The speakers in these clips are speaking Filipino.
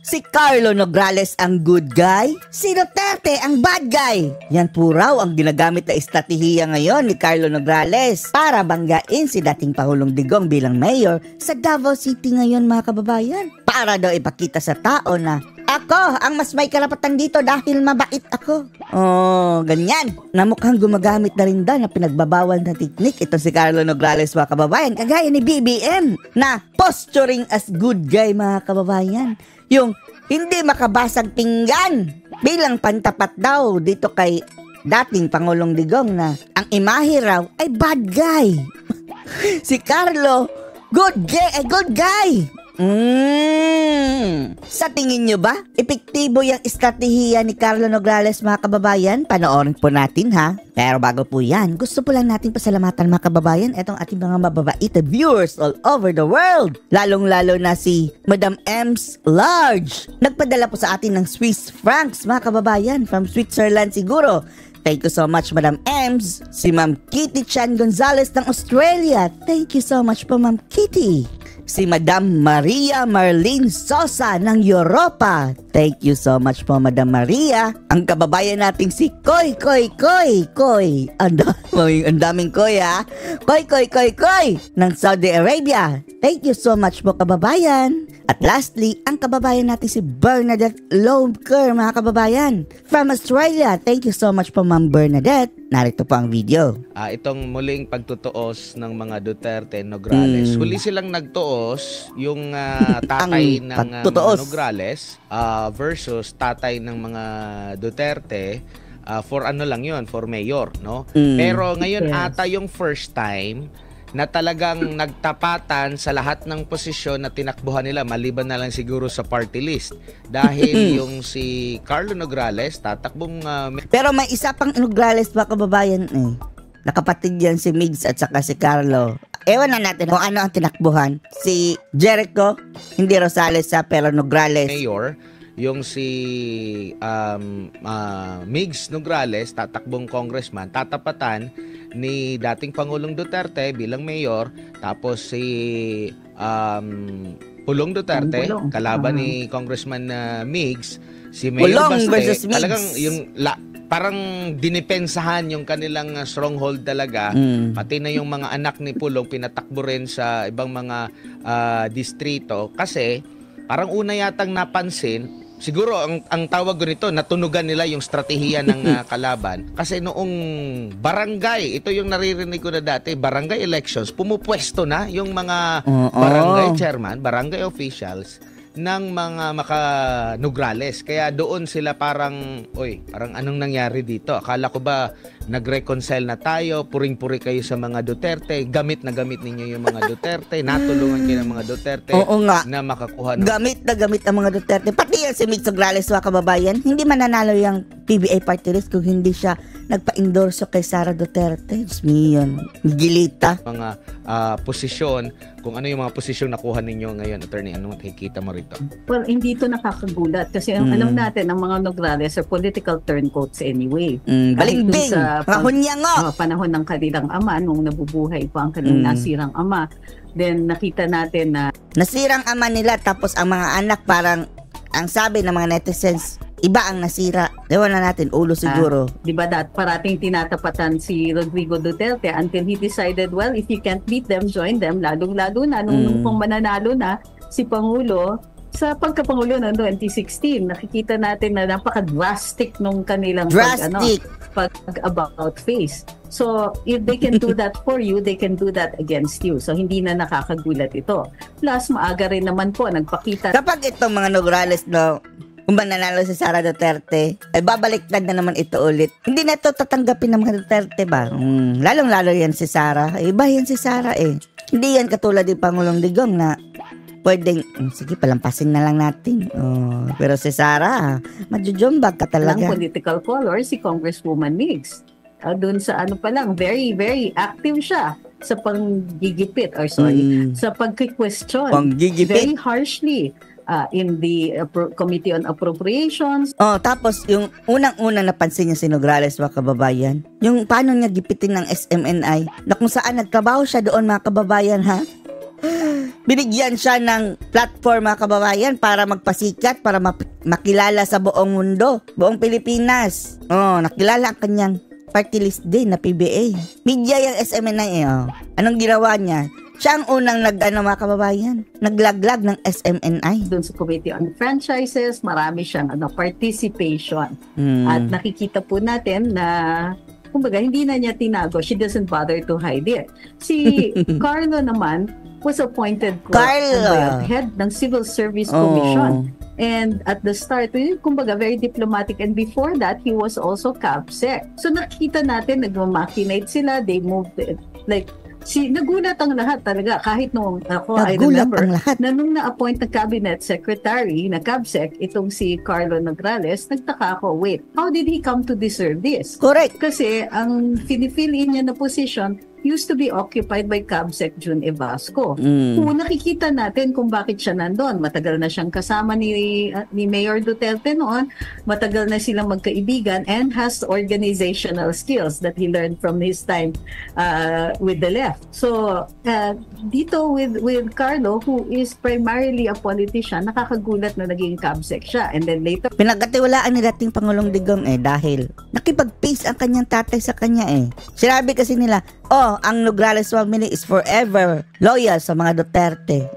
Si Carlo Nograles ang good guy, si Duterte ang bad guy. Yan po raw ang ginagamit na estratehiya ngayon ni Carlo Nograles para banggain si dating Pangulong Digong bilang mayor sa Davao City ngayon mga kababayan. Para daw ipakita sa tao na ako ang mas may karapatan dito dahil mabait ako. Oh, ganyan. Na mukhang gumagamit na rin daw na pinagbabawal na teknik ito si Carlo Nograles mga kababayan. Kagaya ni BBM na posturing as good guy mga kababayan. Yung hindi makabasag pinggan bilang pantapat daw dito kay dating Pangulong Digong na ang imahe raw ay bad guy. Si Carlo, good guy. Sa tingin nyo ba, epektibo yung estratehiya ni Carlo Nograles mga kababayan? Panoorin po natin ha. Pero bago po yan, gusto po lang natin pasalamatan mga kababayan itong ating mga mababait na viewers all over the world. Lalong-lalo na si Madam Ems Large. Nagpadala po sa atin ng Swiss francs mga kababayan from Switzerland siguro. Thank you so much, Madam Ems. Si Ma'am Kitty Chan Gonzalez ng Australia. Thank you so much po, Ma'am Kitty. Si Madam Maria Marlene Sosa ng Europa. Thank you so much po, Madam Maria. Ang kababayan nating si Koy. Ang daming Koy ha. Koy ng Saudi Arabia. Thank you so much po, kababayan. At lastly, ang kababayan natin si Bernadette Loebker, mga kababayan. From Australia, thank you so much po, Ma'am Bernadette. Narito po ang video. Itong muling pagtutuos ng mga Duterte Nograles. Huli silang nagtuos yung tatay ng mga Nograles versus tatay ng mga Duterte for ano lang yun, for mayor, no? Pero ngayon ata yung first time na talagang nagtapatan sa lahat ng posisyon na tinakbuhan nila, maliban na lang siguro sa party list. Dahil yung si Carlo Nograles, tatakbong... Pero may isa pang Nograles ba kababayan eh. Nakapatid yan si Migs at saka si Carlo. Ewan na natin kung ano ang tinakbuhan. Si Jericho, hindi Rosales pero Nograles. Mayor, yung si Migs Nograles, tatakbong congressman, tatapatan ni dating Pangulong Duterte bilang mayor, tapos si Pulong Duterte, kalaban ni Congressman Migs, si Mayor Baste, talagang yung parang dinipensahan yung kanilang stronghold talaga, pati na yung mga anak ni Pulong pinatakbo rin sa ibang mga distrito kasi parang una yatang napansin. Siguro ang tawag ko nito, natunugan nila yung strategiya ng kalaban. Kasi noong barangay, ito yung naririnig ko na dati, barangay elections, pumupwesto na yung mga barangay chairman, barangay officials ng mga maka-Nograles. Kaya doon sila parang, parang anong nangyari dito? Akala ko ba nag-reconcile na tayo, puring-puri kayo sa mga Duterte, gamit na gamit ninyo yung mga Duterte, natulungan kayo ng mga Duterte na makakuha ng... Gamit na gamit ang mga Duterte. Pati yan si Migs Nograles, mga kababayan, hindi mananalo yung PBA party list kung hindi siya nagpa-endorso kay Sara Duterte. Diyos me yun. Gilita. Mga posisyon, kung ano yung mga posisyon nakuha ninyo ngayon, attorney, anong nakikita mo rito? Well, hindi ito nakakagulat kasi alam natin, ang mga Nograles are political turncoats anyway. Balimbing! Panahon ng kanilang ama, nung nabubuhay pa ang kanilang nasirang ama, then nakita natin na nasirang ama nila, tapos ang mga anak parang, ang sabi ng mga netizens, iba ang nasira. Ewan na natin, ulo siguro. Diba parating tinatapatan si Rodrigo Duterte until he decided, well, if you can't beat them, join them. Lalong-lalo na nung mananalo na si Pangulo sa pagkapangulo ng 2016. Nakikita natin na napaka-drastic nung kanilang pag-about face. So, if they can do that for you, they can do that against you. So, hindi na nakakagulat ito. Plus, maaga rin naman po, nagpakita. Kapag itong mga Nograles, kung ba nanalo si Sara Duterte, ay babaliktad na naman ito ulit. Hindi na ito tatanggapin ng mga Duterte ba? Lalong-lalo yan si Sara. Iba yan si Sara eh. Hindi yan katulad ni Pangulong Digong na pwedeng, sige, palampasin na lang natin. Pero si Sara, majujumbag ka talaga. Ang political color, si Congresswoman Migs. Doon sa ano pa lang, very, very active siya sa panggigipit, sa pagki-question. Very harshly in the Committee on Appropriations. Tapos yung unang-unang napansin niya si Nograles, mga kababayan, yung paano niya gipitin ng SMNI, na kung saan nagtrabaho siya doon, mga kababayan, ha? Binigyan siya ng platform, mga kababayan, para magpasikat, para makilala sa buong mundo, buong Pilipinas. Nakilala ang kanyang party list din na PBA. Media yung SMNI Anong ginawa niya? Siya ang unang mga kababayan, naglaglag ng SMNI. Doon sa Committee on Franchises, marami siyang participation. At nakikita po natin na kumbaga, hindi na niya tinago. She doesn't bother to hide it. Si Carlo naman was appointed head ng Civil Service Commission. And at the start, kumbaga, very diplomatic. And before that, he was also CABSEC. So nakikita natin, nagmamachinate sila. They moved, nagulat ang lahat talaga. Kahit nung ako, I remember, na nung na-appoint na cabinet secretary na CABSEC, itong si Carlo Nograles, nagtaka ako, wait, how did he come to deserve this? Correct. Kasi ang finifill-in niya na position used to be occupied by CABSEC Jun Evasco. Kung nakikita natin kung bakit siya nandun, matagal na siyang kasama ni Mayor Duterte noon, matagal na silang magkaibigan, and has organizational skills that he learned from his time with the left. So, dito with Carlo, who is primarily a politician, nakakagulat na naging CABSEC siya. And then later, pinagkatiwalaan ni dating Pangulong Digong dahil nakipag-peace ang kanyang tatay sa kanya Sinabi kasi nila, ang Nograles family is forever loyal sa mga Duterte.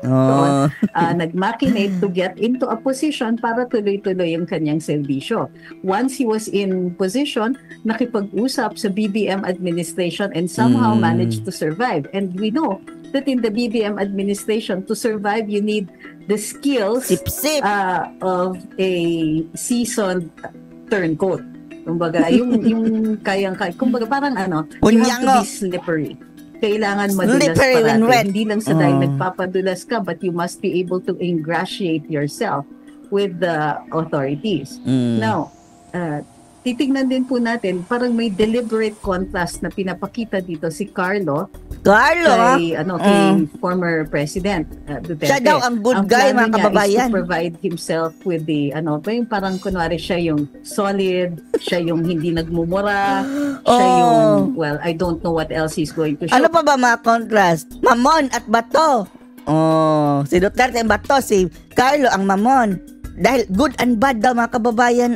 Nag-machinate to get into a position para tuloy-tuloy yung kanyang serbisyo. Once he was in position, nakipag-usap sa BBM administration and somehow managed to survive. And we know that in the BBM administration, to survive, you need the skills of a seasoned turncoat. Kumbaga, yung kumbaga parang you have to be slippery. Kailangan madulas parati. Hindi lang sa dahil nagpapadulas ka, but you must be able to ingratiate yourself with the authorities. Now, titingnan din po natin, parang may deliberate contrast na pinapakita dito si Carlo kay former President Duterte. Siya daw ang good guy, mga kababayan. Is to provide himself with the yung parang kunwari siya yung solid, siya yung hindi nagmumura, siya yung, well, I don't know what else he's going to show. Ano pa ba mga contrast? Mamon at bato. Si Duterte ang bato, si Carlo ang mamon. Dahil good and bad daw, mga kababayan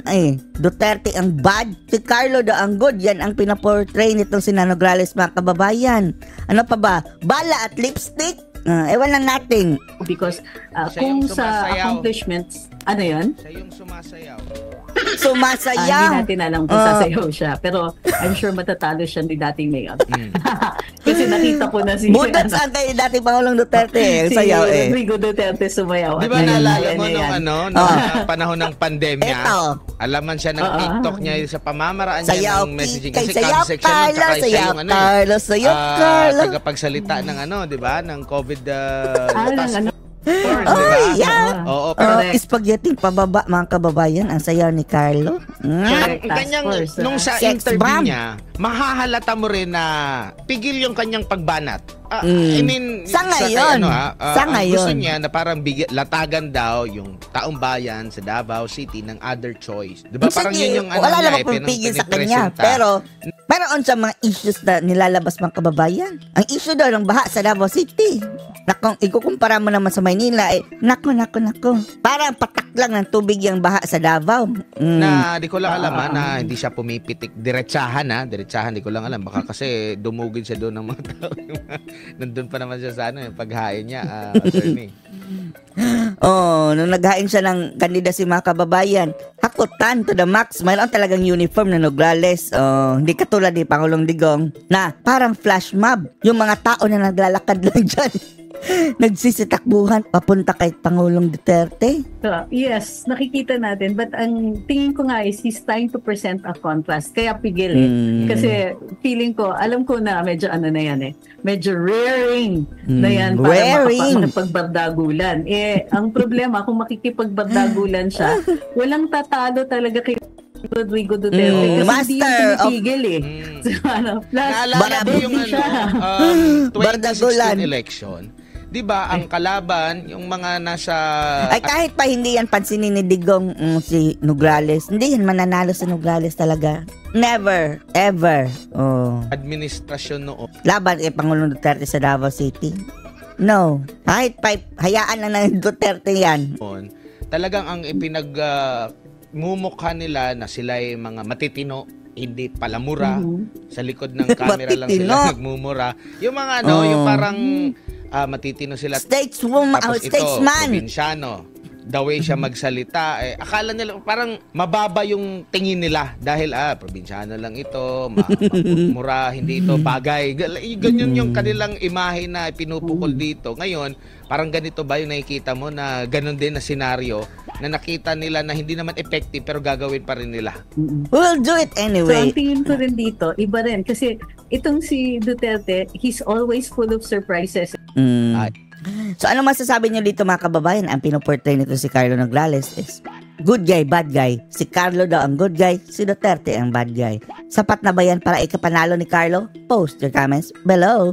Duterte ang bad, si Carlo daw ang good. Yan ang pinaportray nitong si Nograles, mga kababayan. Ano pa ba? Bala at lipstick? Ewan lang natin. Because kung sa accomplishments, ano yun? Siya yung sumasayaw. Sumasayaw? Hindi natin alam kung sasayaw siya. Pero I'm sure matatalo siya ni dating mayor. Kasi nakita ko na si... Butas ang kay dating Pangulong Duterte. Si Rodrigo Duterte sumayaw. Di ba naalala mo nung panahon ng pandemya? Alaman siya ng TikTok niya sa pamamaraan niya ng messaging. Kasi CABSEC siya nun, tsaka siya yung tagapagsalita ng di ba? Ng COVID task force. Pero spaghetti pababa, mga kababayan, ang sayaw ni Carlo. Nung sa interview niya, mahahalata mo rin na pigil yung kanyang pagbanat. I mean, sa ngayon, gusto niya na parang latagan daw yung taong bayan sa Davao City ng other choice. Diba parang yun yung wala naman pagpigil sa kanya. Pero meron sa mga issues na nilalabas mga kababayan. Ang issue daw ng baha sa Davao City. Kung ikukumpara mo naman sa Maynila, nako. Parang patak lang ng tubig yung baha sa Davao. Na di ko lang alam na hindi siya pumipitik. Diretsahan, di ko lang alam. Baka kasi dumugin siya doon ng mga tao. Nandun pa naman siya sa paghain niya, attorney. Nung naghain siya ng kandidacy, mga kababayan, hakutan to the max. Mayroon talagang uniform na Nograles. Hindi katulad ni Pangulong Digong na parang flash mob. Yung mga tao na naglalakad lang dyan. Nagsisitakbuhan papunta kay Pangulong Duterte. Yes, nakikita natin. But ang tingin ko nga is he's trying to present a contrast. Kaya pigil Kasi feeling ko, alam ko na medyo na yan medyo rearing na yan para makapagbardagulan. Ang problema, kung makikipagbardagulan siya, walang tatalo talaga kay Rodrigo Duterte. Kasi Master hindi pigil Naalala mo yung 2016 election. Diba, ang kalaban, yung mga nasa... Ay, kahit pa hindi yan pansinin ni Digong si Nograles, hindi yan mananalo si Nograles talaga. Never, ever. Administrasyon noon. Laban kay Pangulong Duterte sa Davao City. No. Kahit hayaan na ng Duterte yan. Talagang ang mumukha nila na sila ay mga matitino, hindi palamura. Sa likod ng camera lang sila nagmumura. Yung mga yung parang matitino sila. Statesman. Probinsyano. The way siya magsalita, akala nila parang mababa yung tingin nila dahil probinsyano lang ito, mura, hindi ito bagay. Ganyan yung kanilang imahe na pinupukol dito. Ngayon, parang ganito ba yung nakikita mo na ganun din na senaryo na nakita nila na hindi naman effective pero gagawin pa rin nila. We'll do it anyway. So, ang tingin ko rin dito, iba rin. Kasi itong si Duterte, he's always full of surprises. So ano masasabi niyo dito mga kababayan? Ang pinoportray nito si Carlo Nograles is good guy, bad guy. Si Carlo daw ang good guy, si Duterte ang bad guy. Sapat na ba yan para ikapanalo ni Carlo? Post your comments below.